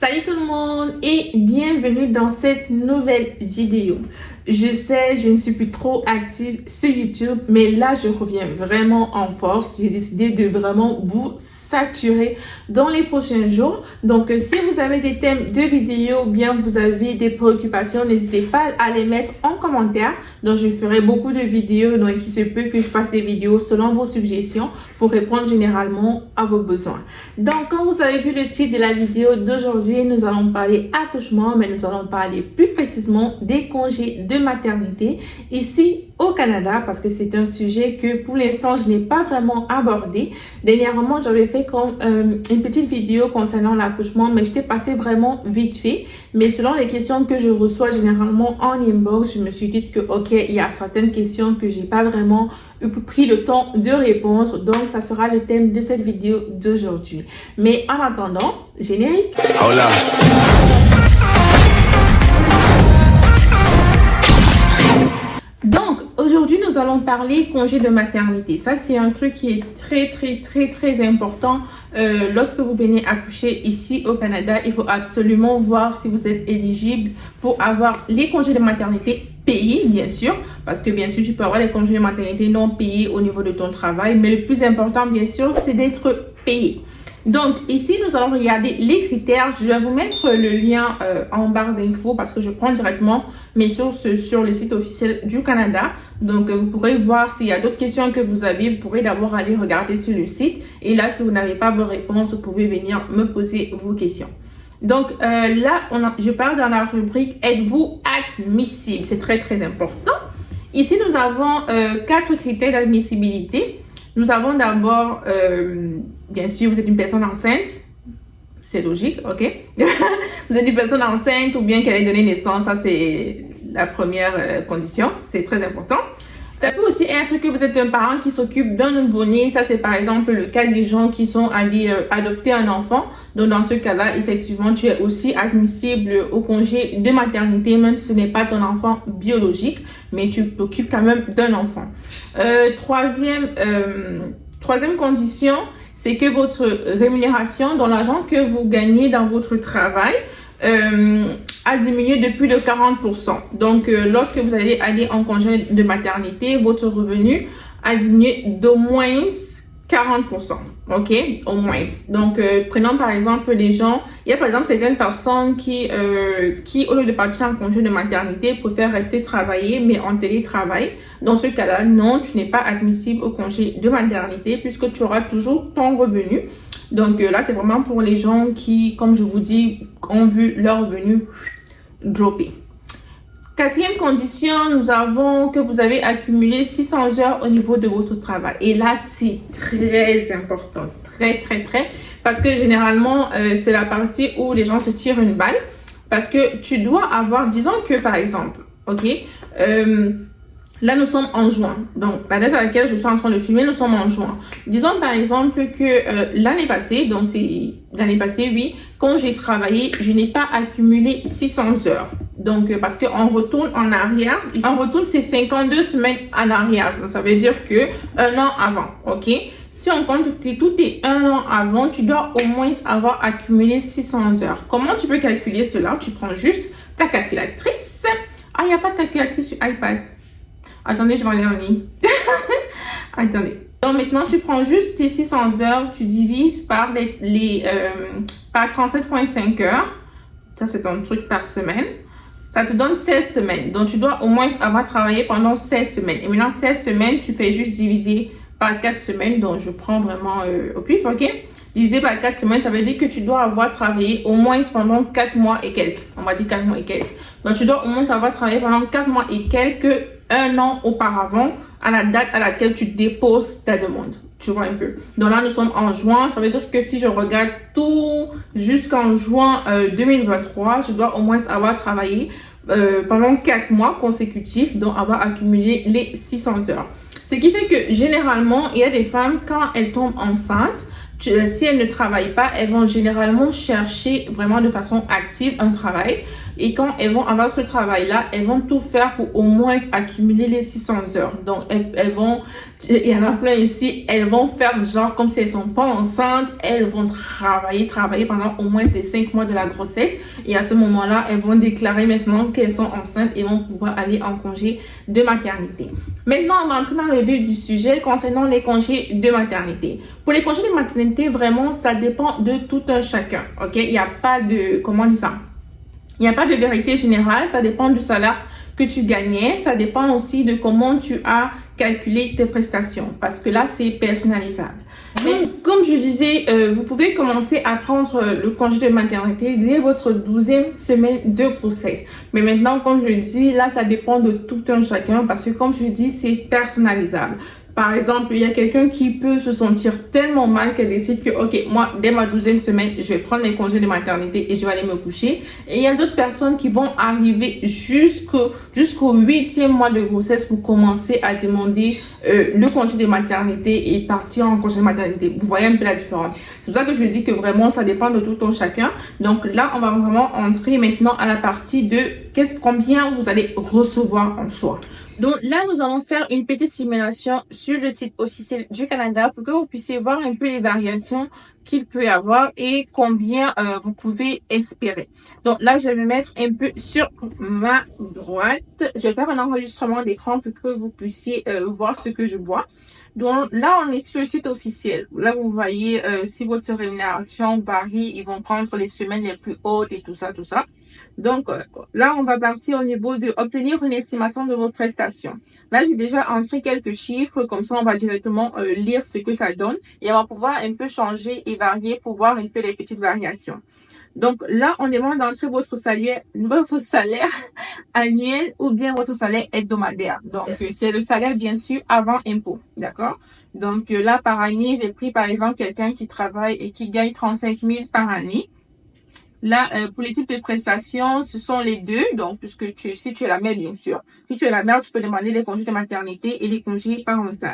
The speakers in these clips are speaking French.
Salut tout le monde et bienvenue dans cette nouvelle vidéo. Je sais, je ne suis plus trop active sur YouTube, mais là, je reviens vraiment en force. J'ai décidé de vraiment vous saturer dans les prochains jours. Donc, si vous avez des thèmes de vidéos ou bien vous avez des préoccupations, n'hésitez pas à les mettre en commentaire. Donc, je ferai beaucoup de vidéos, donc il se peut que je fasse des vidéos selon vos suggestions pour répondre généralement à vos besoins. Donc, comme vous avez vu le titre de la vidéo d'aujourd'hui, nous allons parler accouchement, mais nous allons parler plus précisément des congés de maternité ici au Canada parce que c'est un sujet que pour l'instant je n'ai pas vraiment abordé. Dernièrement, j'avais fait une petite vidéo concernant l'accouchement, mais j'étais passée vraiment vite fait. Mais selon les questions que je reçois généralement en inbox, je me suis dit que ok, il y a certaines questions que j'ai pas vraiment pris le temps de répondre. Donc, ça sera le thème de cette vidéo d'aujourd'hui. Mais en attendant, générique. Hola. Donc, aujourd'hui, nous allons parler congé de maternité. Ça, c'est un truc qui est très important. Lorsque vous venez accoucher ici au Canada, il faut absolument voir si vous êtes éligible pour avoir les congés de maternité payés, bien sûr. Parce que, bien sûr, tu peux avoir les congés de maternité non payés au niveau de ton travail. Mais le plus important, bien sûr, c'est d'être payé. Donc, ici, nous allons regarder les critères. Je vais vous mettre le lien en barre d'infos parce que je prends directement mes sources sur le site officiel du Canada. Donc, vous pourrez voir s'il y a d'autres questions que vous avez. Vous pourrez d'abord aller regarder sur le site. Et là, si vous n'avez pas vos réponses, vous pouvez venir me poser vos questions. Donc, là, je parle dans la rubrique « Êtes-vous admissible ?» C'est très important. Ici, nous avons 4 critères d'admissibilité. Nous avons d'abord, bien sûr, vous êtes une personne enceinte. C'est logique, ok? Vous êtes une personne enceinte ou bien qu'elle ait donné naissance. Ça, c'est la première condition. C'est très important. Ça peut aussi être que vous êtes un parent qui s'occupe d'un nouveau-né. Ça, c'est par exemple le cas des gens qui sont allés adopter un enfant. Donc, dans ce cas-là, effectivement, tu es aussi admissible au congé de maternité, même si ce n'est pas ton enfant biologique, mais tu t'occupes quand même d'un enfant. Troisième condition, c'est que votre rémunération, dans l'argent que vous gagnez dans votre travail, a diminué de plus de 40%. Donc, lorsque vous allez aller en congé de maternité, votre revenu a diminué d'au moins 40%. Ok? Au moins. Donc, prenons par exemple les gens, il y a par exemple certaines personnes qui au lieu de partir en congé de maternité, préfèrent rester travailler, mais en télétravail. Dans ce cas-là, non, tu n'es pas admissible au congé de maternité puisque tu auras toujours ton revenu. Donc là, c'est vraiment pour les gens qui, comme je vous dis, ont vu leur revenu dropper. Quatrième condition, nous avons que vous avez accumulé 600 heures au niveau de votre travail. Et là, c'est très important. Très. Parce que généralement, c'est la partie où les gens se tirent une balle. Parce que tu dois avoir, disons que par exemple, ok, là, nous sommes en juin. Donc, la date à laquelle je suis en train de filmer, nous sommes en juin. Disons, par exemple, que l'année passée, donc c'est l'année passée, oui, quand j'ai travaillé, je n'ai pas accumulé 600 heures. Donc, parce qu'on retourne en arrière. Ici, on retourne ces 52 semaines en arrière. Ça veut dire que 1 an avant, ok? Si on compte tout est 1 an avant, tu dois au moins avoir accumulé 600 heures. Comment tu peux calculer cela? Tu prends juste ta calculatrice. Ah, il n'y a pas de calculatrice sur iPad. Attendez, je vais aller en ligne. Attendez. Donc maintenant, tu prends juste tes 600 heures, tu divises par par 37,5 heures. Ça, c'est ton truc par semaine. Ça te donne 16 semaines. Donc, tu dois au moins avoir travaillé pendant 16 semaines. Et maintenant, 16 semaines, tu fais juste diviser par 4 semaines. Donc, je prends vraiment au pif, ok? Divisé par 4 semaines, ça veut dire que tu dois avoir travaillé au moins pendant 4 mois et quelques. On va dire 4 mois et quelques. Donc, tu dois au moins avoir travaillé pendant 4 mois et quelques 1 an auparavant à la date à laquelle tu déposes ta demande. Tu vois un peu. Donc là, nous sommes en juin. Ça veut dire que si je regarde tout jusqu'en juin 2023, je dois au moins avoir travaillé pendant 4 mois consécutifs, donc avoir accumulé les 600 heures. Ce qui fait que généralement, il y a des femmes, quand elles tombent enceintes, si elles ne travaillent pas, elles vont généralement chercher vraiment de façon active un travail. Et quand elles vont avoir ce travail-là, elles vont tout faire pour au moins accumuler les 600 heures. Donc, elles vont, il y en a plein ici, elles vont faire genre comme si elles sont pas enceintes. Elles vont travailler pendant au moins les 5 mois de la grossesse. Et à ce moment-là, elles vont déclarer maintenant qu'elles sont enceintes et vont pouvoir aller en congé de maternité. Maintenant, on va entrer dans le vif du sujet concernant les congés de maternité. Pour les congés de maternité, vraiment, ça dépend de tout un chacun. Ok, il n'y a pas de, comment on dit ça? Il n'y a pas de vérité générale, ça dépend du salaire que tu gagnais, ça dépend aussi de comment tu as calculé tes prestations, parce que là, c'est personnalisable. Mais comme je disais, vous pouvez commencer à prendre le congé de maternité dès votre 12e semaine de grossesse. Mais maintenant, comme je dis, là, ça dépend de tout un chacun, parce que comme je dis, c'est personnalisable. Par exemple, il y a quelqu'un qui peut se sentir tellement mal qu'elle décide que, ok, moi, dès ma 12e semaine, je vais prendre les congés de maternité et je vais aller me coucher. Et il y a d'autres personnes qui vont arriver jusqu'au 8e mois de grossesse pour commencer à demander le congé de maternité et partir en congé de maternité. Vous voyez un peu la différence. C'est pour ça que je dis que vraiment, ça dépend de tout un chacun. Donc là, on va vraiment entrer maintenant à la partie de combien vous allez recevoir en soi. Donc là, nous allons faire une petite simulation sur le site officiel du Canada pour que vous puissiez voir un peu les variations qu'il peut y avoir et combien vous pouvez espérer. Donc là, je vais me mettre un peu sur ma droite. Je vais faire un enregistrement d'écran pour que vous puissiez voir ce que je vois. Donc là, on est sur le site officiel. Là, vous voyez si votre rémunération varie, ils vont prendre les semaines les plus hautes et tout ça, tout ça. Donc là, on va partir au niveau de obtenir une estimation de vos prestations. Là, j'ai déjà entré quelques chiffres, comme ça, on va directement lire ce que ça donne et on va pouvoir un peu changer et varier pour voir un peu les petites variations. Donc là, on demande d'entrer votre salaire annuel ou bien votre salaire hebdomadaire. Donc, c'est le salaire, bien sûr, avant impôt. D'accord? Donc là, par année, j'ai pris, par exemple, quelqu'un qui travaille et qui gagne 35 000 par année. Là, pour les types de prestations, ce sont les deux. Donc, si tu es la mère, bien sûr. Si tu es la mère, tu peux demander les congés de maternité et les congés parentaux.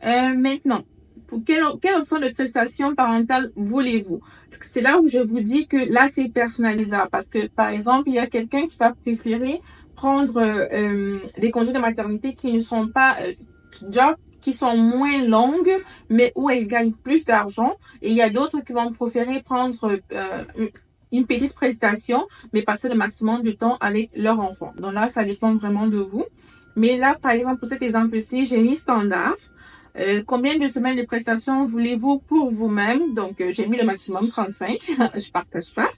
Maintenant, pour quelle option de prestation parentale voulez-vous? C'est là où je vous dis que là, c'est personnalisable. Parce que, par exemple, il y a quelqu'un qui va préférer prendre des congés de maternité qui ne sont pas qui sont moins longues, mais où elle gagne plus d'argent. Et il y a d'autres qui vont préférer prendre une petite prestation, mais passer le maximum de temps avec leur enfant. Donc là, ça dépend vraiment de vous. Mais là, par exemple, pour cet exemple-ci, j'ai mis standard. Combien de semaines de prestations voulez-vous pour vous-même? Donc, j'ai mis le maximum 35. Je partage pas.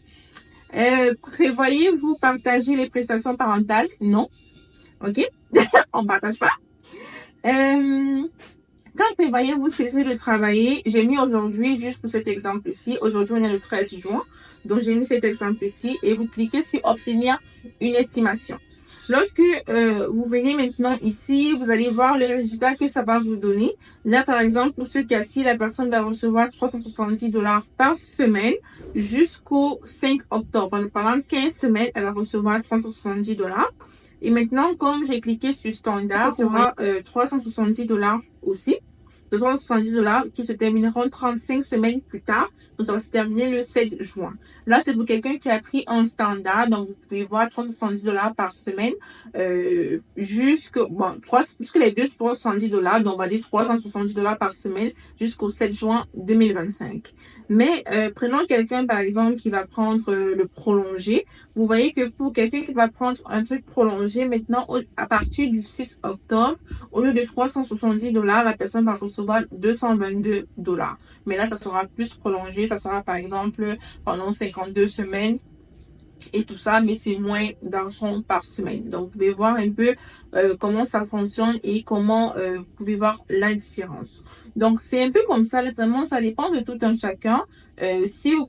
Prévoyez-vous partager les prestations parentales? Non. OK? On partage pas. Quand prévoyez-vous cesser de travailler? J'ai mis aujourd'hui, juste pour cet exemple-ci. Aujourd'hui, on est le 13 juin. Donc, j'ai mis cet exemple-ci et vous cliquez sur obtenir une estimation. Lorsque vous venez maintenant ici, vous allez voir les résultats que ça va vous donner. Là, par exemple, pour ce cas-ci, la personne va recevoir 370 $ par semaine jusqu'au 5 octobre. Pendant 15 semaines, elle va recevoir 370 $. Et maintenant, comme j'ai cliqué sur standard, ça sera 370 $ aussi. 270 $ qui se termineront 35 semaines plus tard. Donc, ça va se terminer le 7 juin. Là, c'est pour quelqu'un qui a pris un standard. Donc, vous pouvez voir 370 $ par semaine. Puisque les deux, c'est 370 $. Donc, on va dire 370 $ par semaine jusqu'au 7 juin 2025. Mais, prenons quelqu'un, par exemple, qui va prendre le prolongé. Vous voyez que pour quelqu'un qui va prendre un truc prolongé, maintenant, à partir du 6 octobre, au lieu de 370 $, la personne va recevoir 222 $. Mais là, ça sera plus prolongé. Ça sera, par exemple, pendant 52 semaines et tout ça, mais c'est moins d'argent par semaine. Donc, vous pouvez voir un peu comment ça fonctionne et comment vous pouvez voir la différence. Donc, c'est un peu comme ça. Vraiment, ça dépend de tout un chacun. Si vous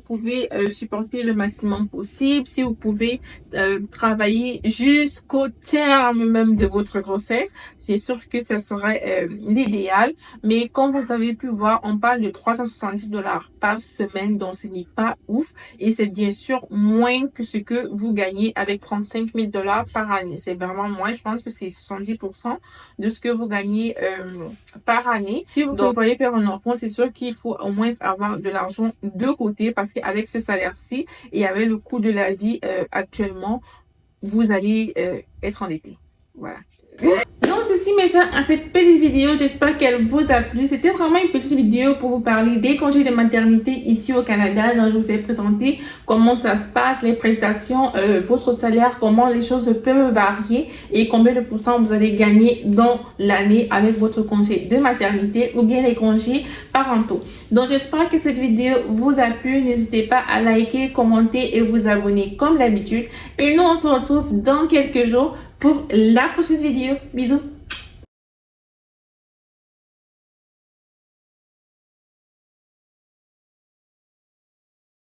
pouvez supporter le maximum possible, si vous pouvez travailler jusqu'au terme même de votre grossesse, c'est sûr que ça serait l'idéal. Mais comme vous avez pu voir, on parle de 370 dollars par semaine, donc ce n'est pas ouf. Et c'est bien sûr moins que ce que vous gagnez avec 35 000 dollars par année. C'est vraiment moins. Je pense que c'est 70% de ce que vous gagnez par année. Si vous voulez faire un enfant, c'est sûr qu'il faut au moins avoir de l'argent de côté parce qu'avec ce salaire-ci et avec le coût de la vie actuellement, vous allez être endetté. Voilà. Donc, ceci met fin à cette petite vidéo. J'espère qu'elle vous a plu. C'était vraiment une petite vidéo pour vous parler des congés de maternité ici au Canada. Donc, je vous ai présenté comment ça se passe, les prestations, votre salaire, comment les choses peuvent varier et combien de pourcents vous allez gagner dans l'année avec votre congé de maternité ou bien les congés parentaux. Donc, j'espère que cette vidéo vous a plu. N'hésitez pas à liker, commenter et vous abonner comme d'habitude. Et nous, on se retrouve dans quelques jours pour la prochaine vidéo. Bisous!